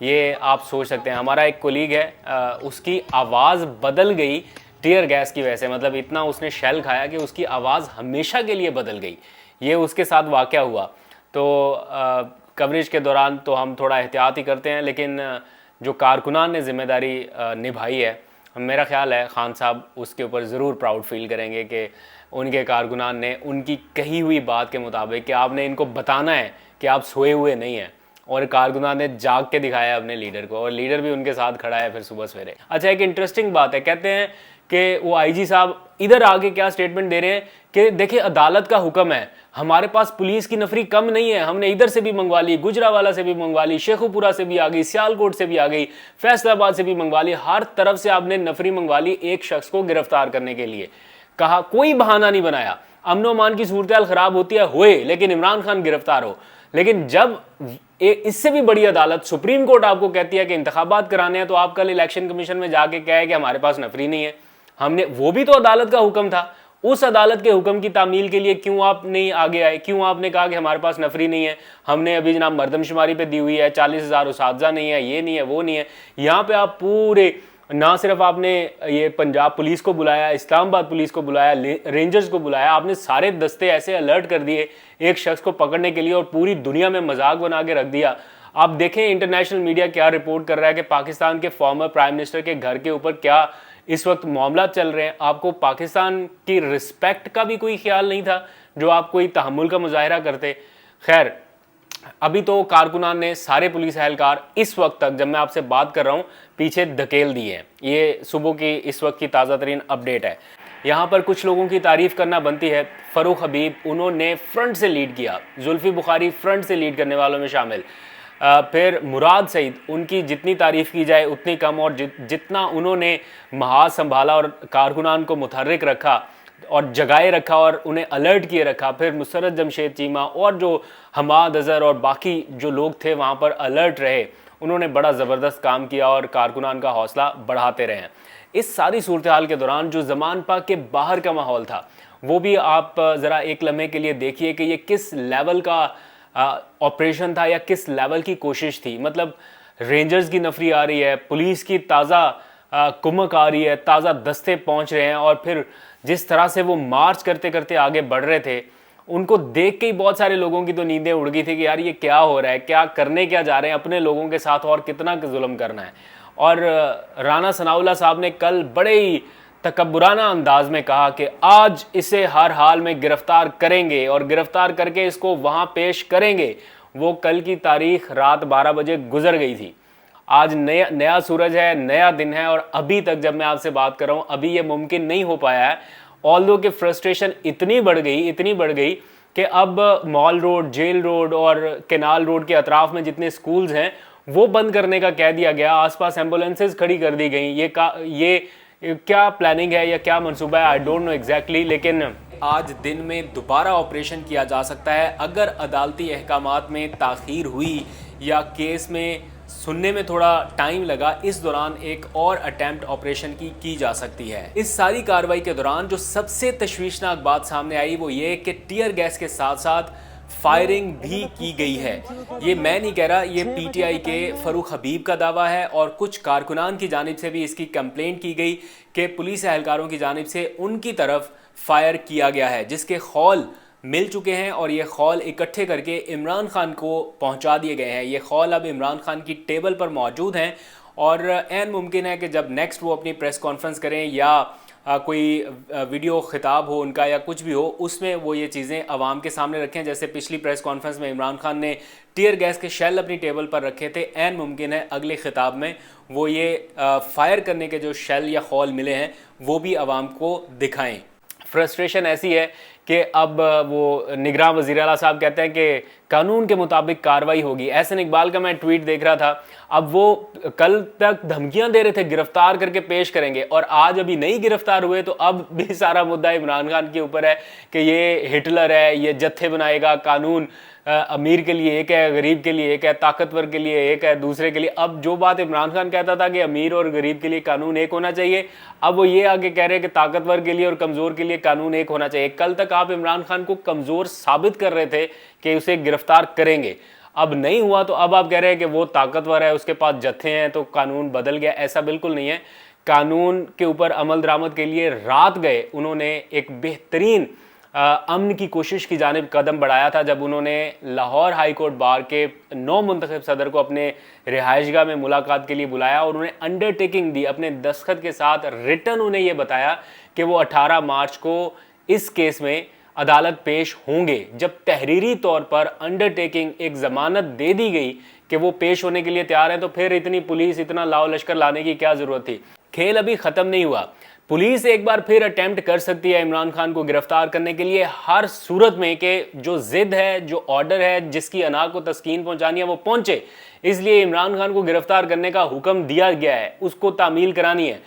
یہ آپ سوچ سکتے ہیں. ہمارا ایک کولیگ ہے, اس کی آواز بدل گئی ٹیئر گیس کی وجہ سے, مطلب اتنا اس نے شیل کھایا کہ اس کی آواز ہمیشہ کے لیے بدل گئی. یہ اس کے ساتھ واقعہ ہوا. تو کوریج کے دوران تو ہم تھوڑا احتیاط ہی کرتے ہیں, لیکن جو کارکنان نے ذمہ داری نبھائی ہے, میرا خیال ہے خان صاحب اس کے اوپر ضرور پراؤڈ فیل کریں گے کہ ان کے کارکنان نے ان کی کہی ہوئی بات کے مطابق کہ آپ نے ان کو بتانا ہے کہ آپ سوئے ہوئے نہیں ہیں, اور کارکنان نے جاگ کے دکھایا اپنے لیڈر کو, اور لیڈر بھی ان کے ساتھ کھڑا ہے پھر صبح سویرے. اچھا, ایک انٹرسٹنگ بات ہے, کہتے ہیں کہ وہ آئی جی صاحب ادھر آگے کیا سٹیٹمنٹ دے رہے ہیں کہ دیکھیں عدالت کا حکم ہے, ہمارے پاس پولیس کی نفری کم نہیں ہے, ہم نے ادھر سے بھی منگوا لی, گجرانوالہ سے بھی منگوا لی, شیخو پورہ سے بھی آ گئی, سیالکوٹ سے بھی آ گئی, فیصل آباد سے بھی منگوا لی, ہر طرف سے آپ نے نفری منگوا لی ایک شخص کو گرفتار کرنے کے لیے. کہا کوئی بہانہ نہیں بنایا, امن و امان کی صورتحال خراب ہوتی ہے ہوئے, لیکن عمران خان گرفتار ہو. لیکن جب اس سے بھی بڑی عدالت سپریم کورٹ آپ کو کہتی ہے کہ انتخابات کرانے ہیں, تو آپ کل الیکشن کمیشن میں جا کے کہے کہ ہمارے پاس نفری نہیں ہے. ہم نے, وہ بھی تو عدالت کا حکم تھا, اس عدالت کے حکم کی تعمیل کے لیے کیوں آپ نہیں آگے آئے, کیوں آپ نے کہا کہ ہمارے پاس نفری نہیں ہے, ہم نے ابھی جناب مردم شماری پہ دی ہوئی ہے, 40,000 اساتذہ نہیں ہے, یہ نہیں ہے, وہ نہیں ہے. یہاں پہ آپ پورے, نہ صرف آپ نے یہ پنجاب پولیس کو بلایا, اسلام آباد پولیس کو بلایا, رینجرز کو بلایا, آپ نے سارے دستے ایسے الرٹ کر دیے ایک شخص کو پکڑنے کے لیے, اور پوری دنیا میں مذاق بنا کے رکھ دیا. آپ دیکھیں انٹرنیشنل میڈیا کیا رپورٹ کر رہا ہے کہ پاکستان کے فارمر پرائم منسٹر کے گھر کے اوپر کیا اس وقت معاملات چل رہے ہیں. آپ کو پاکستان کی رسپیکٹ کا بھی کوئی خیال نہیں تھا جو آپ کوئی تحمل کا مظاہرہ کرتے. خیر, ابھی تو کارکنان نے سارے پولیس اہلکار اس وقت تک جب میں آپ سے بات کر رہا ہوں پیچھے دھکیل دیے ہیں. یہ صبح کی اس وقت کی تازہ ترین اپڈیٹ ہے. یہاں پر کچھ لوگوں کی تعریف کرنا بنتی ہے. فاروق حبیب, انہوں نے فرنٹ سے لیڈ کیا, زلفی بخاری فرنٹ سے لیڈ کرنے والوں میں شامل, پھر مراد سعید, ان کی جتنی تعریف کی جائے اتنی کم, اور جتنا انہوں نے محاذ سنبھالا اور کارکنان کو متحرک رکھا اور جگائے رکھا اور انہیں الرٹ کیے رکھا. پھر مسرت جمشید چیمہ اور جو حماد اظہر اور باقی جو لوگ تھے وہاں پر الرٹ رہے, انہوں نے بڑا زبردست کام کیا اور کارکنان کا حوصلہ بڑھاتے رہے ہیں. اس ساری صورتحال کے دوران جو زمان پاک کے باہر کا ماحول تھا وہ بھی آپ ذرا ایک لمحے کے لیے دیکھیے کہ یہ کس لیول کا آپریشن تھا یا کس لیول کی کوشش تھی. مطلب رینجرز کی نفری آ رہی ہے, پولیس کی تازہ کمک آ رہی ہے, تازہ دستے پہنچ رہے ہیں, اور پھر جس طرح سے وہ مارچ کرتے کرتے آگے بڑھ رہے تھے, ان کو دیکھ کے ہی بہت سارے لوگوں کی تو نیندیں اڑ گئی تھی کہ یار یہ کیا ہو رہا ہے, کیا کرنے کیا جا رہے ہیں اپنے لوگوں کے ساتھ, اور کتنا ظلم کرنا ہے. اور رانا ثناءاللہ صاحب نے کل بڑے ہی تکبرانہ انداز میں کہا کہ آج اسے ہر حال میں گرفتار کریں گے اور گرفتار کر کے اس کو وہاں پیش کریں گے. وہ کل کی تاریخ رات 12 بجے گزر گئی تھی. آج نیا سورج ہے, نیا دن ہے, اور ابھی تک جب میں آپ سے بات کر رہا ہوں ابھی یہ ممکن نہیں ہو پایا ہے. آلدو کہ فرسٹریشن اتنی بڑھ گئی کہ اب مال روڈ, جیل روڈ اور کینال روڈ کے اطراف میں جتنے سکولز ہیں وہ بند کرنے کا کہہ دیا گیا, آس پاس ایمبولینسز کھڑی کر دی گئیں. یہ کیا پلاننگ ہے یا کیا منصوبہ ہے, آئی ڈونٹ نو ایگزیکٹلی. لیکن آج دن میں دوبارہ آپریشن کیا جا سکتا ہے اگر عدالتی احکامات میں تاخیر ہوئی یا کیس میں سننے میں تھوڑا ٹائم لگا, اس دوران ایک اور اٹیمپٹ آپریشن کی جا سکتی ہے. اس ساری کارروائی کے دوران جو سب سے تشویشناک بات سامنے آئی وہ یہ کہ ٹیئر گیس کے ساتھ ساتھ فائرنگ بھی کی گئی ہے. یہ میں نہیں کہہ رہا, یہ پی ٹی آئی کے فاروق حبیب کا دعویٰ ہے, اور کچھ کارکنان کی جانب سے بھی اس کی کمپلینٹ کی گئی کہ پولیس اہلکاروں کی جانب سے ان کی طرف فائر کیا گیا ہے, جس کے خول مل چکے ہیں اور یہ خول اکٹھے کر کے عمران خان کو پہنچا دیے گئے ہیں. یہ خول اب عمران خان کی ٹیبل پر موجود ہیں, اور عین ممکن ہے کہ جب نیکسٹ وہ اپنی پریس کانفرنس کریں یا کوئی ویڈیو خطاب ہو ان کا یا کچھ بھی ہو, اس میں وہ یہ چیزیں عوام کے سامنے رکھیں. جیسے پچھلی پریس کانفرنس میں عمران خان نے ٹیئر گیس کے شیل اپنی ٹیبل پر رکھے تھے, عین ممکن ہے اگلے خطاب میں وہ یہ فائر کرنے کے جو شیل یا خول ملے ہیں وہ بھی عوام کو دکھائیں. فرسٹریشن ایسی ہے کہ اب وہ نگراں وزیر اعلیٰ صاحب کہتے ہیں کہ قانون کے مطابق کارروائی ہوگی. احسن اقبال کا میں ٹویٹ دیکھ رہا تھا, اب وہ کل تک دھمکیاں دے رہے تھے گرفتار کر کے پیش کریں گے, اور آج ابھی نہیں گرفتار ہوئے, تو اب بھی سارا مدعا عمران خان کے اوپر ہے کہ یہ ہٹلر ہے, یہ جتھے بنائے گا, قانون امیر کے لیے ایک ہے, غریب کے لیے ایک ہے, طاقتور کے لیے ایک ہے, دوسرے کے لیے. اب جو بات عمران خان کہتا تھا کہ امیر اور غریب کے لیے قانون ایک ہونا چاہیے, اب وہ یہ آگے کہہ رہے ہیں کہ طاقتور کے لیے اور کمزور کے لیے قانون ایک ہونا چاہیے. کل تک آپ عمران خان کو کمزور ثابت کر رہے تھے کہ اسے گرفتار کریں گے, اب نہیں ہوا تو اب آپ کہہ رہے ہیں کہ وہ طاقتور ہے, اس کے پاس جتھے ہیں تو قانون بدل گیا. ایسا بالکل نہیں ہے. قانون کے اوپر عمل درآمد کے لیے رات گئے انہوں نے ایک بہترین امن کی کوشش کی جانب قدم بڑھایا تھا جب انہوں نے لاہور ہائی کورٹ بار کے نو منتخب صدر کو اپنے رہائش گاہ میں ملاقات کے لیے بلایا اور انہیں انڈر ٹیکنگ دی, اپنے دستخط کے ساتھ ریٹن انہیں یہ بتایا کہ وہ 18 مارچ کو اس کیس میں عدالت پیش ہوں گے. جب تحریری طور پر انڈر ٹیکنگ ایک ضمانت دے دی گئی کہ وہ پیش ہونے کے لیے تیار ہیں تو پھر اتنی پولیس, اتنا لاؤ لشکر لانے کی کیا ضرورت تھی؟ کھیل ابھی ختم نہیں ہوا. پولیس ایک بار پھر اٹیمپٹ کر سکتی ہے عمران خان کو گرفتار کرنے کے لیے ہر صورت میں کہ جو ضد ہے, جو آرڈر ہے, جس کی انا کو تسکین پہنچانی ہے وہ پہنچے. اس لیے عمران خان کو گرفتار کرنے کا حکم دیا گیا ہے, اس کو تعمیل کرانی ہے.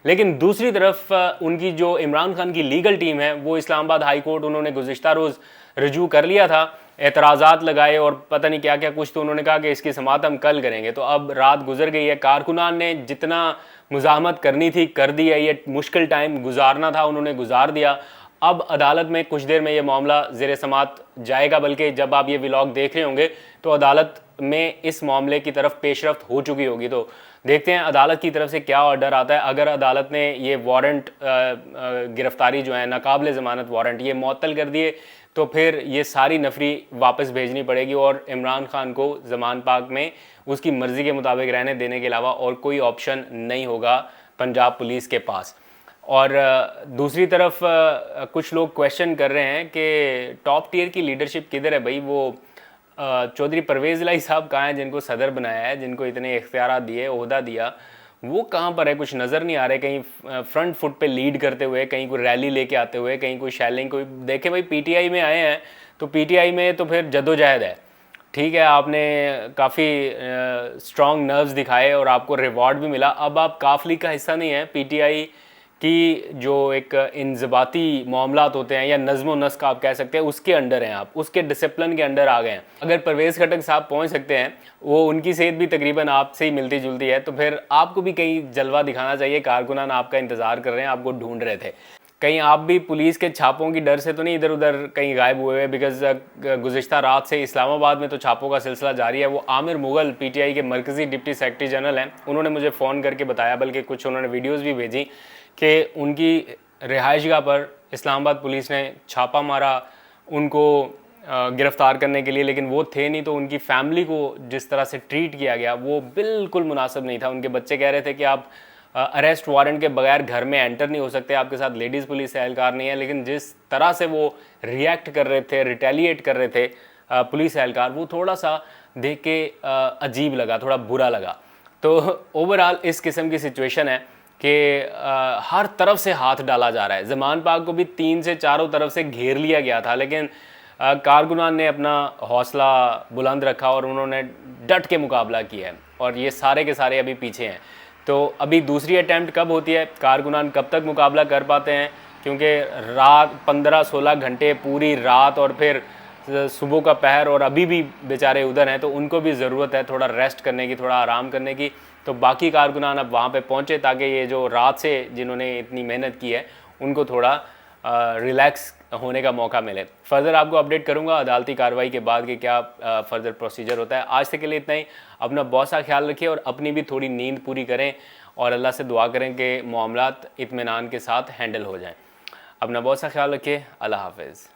لیکن دوسری طرف ان کی جو عمران خان کی لیگل ٹیم ہے وہ اسلام آباد ہائی کورٹ انہوں نے گزشتہ روز رجوع کر لیا تھا, اعتراضات لگائے اور پتہ نہیں کیا کیا کچھ, تو انہوں نے کہا کہ اس کی سماعت ہم کل کریں گے. تو اب رات گزر گئی ہے, کارکنان نے جتنا مزاحمت کرنی تھی کر دی ہے, یہ مشکل ٹائم گزارنا تھا انہوں نے گزار دیا. اب عدالت میں کچھ دیر میں یہ معاملہ زیر سماعت جائے گا, بلکہ جب آپ یہ ولاگ دیکھ رہے ہوں گے تو عدالت میں اس معاملے کی طرف پیش رفت ہو چکی ہوگی. تو دیکھتے ہیں عدالت کی طرف سے کیا آرڈر آتا ہے. اگر عدالت نے یہ وارنٹ گرفتاری جو ہے ناقابل ضمانت وارنٹ یہ معطل کر دیے تو پھر یہ ساری نفری واپس بھیجنی پڑے گی اور عمران خان کو زمان پاک میں اس کی مرضی کے مطابق رہنے دینے کے علاوہ اور کوئی آپشن نہیں ہوگا پنجاب پولیس کے پاس. اور دوسری طرف کچھ لوگ کویشچن کر رہے ہیں کہ ٹاپ ٹیئر کی لیڈرشپ کدھر ہے بھائی؟ وہ چودھری پرویز الہی صاحب کہاں ہیں جن کو صدر بنایا ہے, جن کو اتنے اختیارات دیے, عہدہ دیا, وہ کہاں پر ہے؟ کچھ نظر نہیں آ رہے. کہیں فرنٹ فٹ پہ لیڈ کرتے ہوئے, کہیں کوئی ریلی لے کے آتے ہوئے, کہیں کوئی شیلنگ. کوئی دیکھیں بھائی پی ٹی آئی میں آئے ہیں تو پی ٹی آئی میں تو پھر جدوجہد ہے, ٹھیک ہے, آپ نے کافی اسٹرانگ نروز دکھائے اور آپ کو ریوارڈ بھی ملا. اب آپ کاف لیگ کا حصہ نہیں ہیں. پی ٹی آئی کی جو ایک انضباطی معاملات ہوتے ہیں یا نظم و نسق آپ کہہ سکتے ہیں اس کے انڈر ہیں, آپ اس کے ڈسپلن کے انڈر آ گئے ہیں. اگر پرویز خٹک صاحب پہنچ سکتے ہیں, وہ ان کی صحت بھی تقریباً آپ سے ہی ملتی جلتی ہے, تو پھر آپ کو بھی کہیں جلوہ دکھانا چاہیے. کارکنان آپ کا انتظار کر رہے ہیں, آپ کو ڈھونڈ رہے تھے. کہیں آپ بھی پولیس کے چھاپوں کی ڈر سے تو نہیں ادھر ادھر کہیں غائب ہوئے ہوئے؟ بیکاز گزشتہ رات سے اسلام آباد میں تو چھاپوں کا سلسلہ جاری ہے. وہ عامر مغل پی ٹی آئی کے مرکزی ڈپٹی سیکرٹری جنرل ہیں, انہوں نے مجھے فون کر کے بتایا, بلکہ کچھ انہوں نے ویڈیوز بھی بھیجی کہ ان کی رہائش گاہ پر اسلام آباد پولیس نے چھاپا مارا ان کو گرفتار کرنے کے لیے, لیکن وہ تھے نہیں. تو ان کی فیملی کو جس طرح سے ٹریٹ کیا گیا وہ بالکل مناسب نہیں تھا. ان کے بچے کہہ رہے تھے کہ آپ اریسٹ وارنٹ کے بغیر گھر میں انٹر نہیں ہو سکتے, آپ کے ساتھ لیڈیز پولیس اہلکار نہیں ہے. لیکن جس طرح سے وہ ریئیکٹ کر رہے تھے, ریٹیلیٹ کر رہے تھے پولیس اہلکار, وہ تھوڑا سا دیکھ کے عجیب لگا, تھوڑا برا لگا. تو اوورآل اس قسم کی سچویشن ہے کہ ہر طرف سے ہاتھ ڈالا جا رہا ہے. زمان پاک کو بھی 3 سے 4 طرف سے گھیر لیا گیا تھا, لیکن کارکنان نے اپنا حوصلہ بلند رکھا اور انہوں نے ڈٹ کے مقابلہ کیا ہے, اور یہ سارے کے سارے ابھی پیچھے ہیں. تو ابھی دوسری اٹیمپٹ کب ہوتی ہے, کارکنان کب تک مقابلہ کر پاتے ہیں, کیونکہ رات 15-16 گھنٹے پوری رات اور پھر صبح کا پہر, اور ابھی بھی بیچارے ادھر ہیں, تو ان کو بھی ضرورت ہے تھوڑا ریسٹ کرنے کی, تھوڑا آرام کرنے کی. تو باقی کارکنان اب وہاں پہ پہنچے تاکہ یہ جو رات سے جنہوں نے اتنی محنت کی ہے ان کو تھوڑا ریلیکس ہونے کا موقع ملے. فردر آپ کو اپڈیٹ کروں گا عدالتی کارروائی کے بعد کہ کیا فردر پروسیجر ہوتا ہے. آج تک کے لیے اتنا ہی. اپنا بہت سا خیال رکھیے اور اپنی بھی تھوڑی نیند پوری کریں اور اللہ سے دعا کریں کہ معاملات اطمینان کے ساتھ ہینڈل ہو جائیں. اپنا بہت سا خیال رکھیے. اللہ حافظ.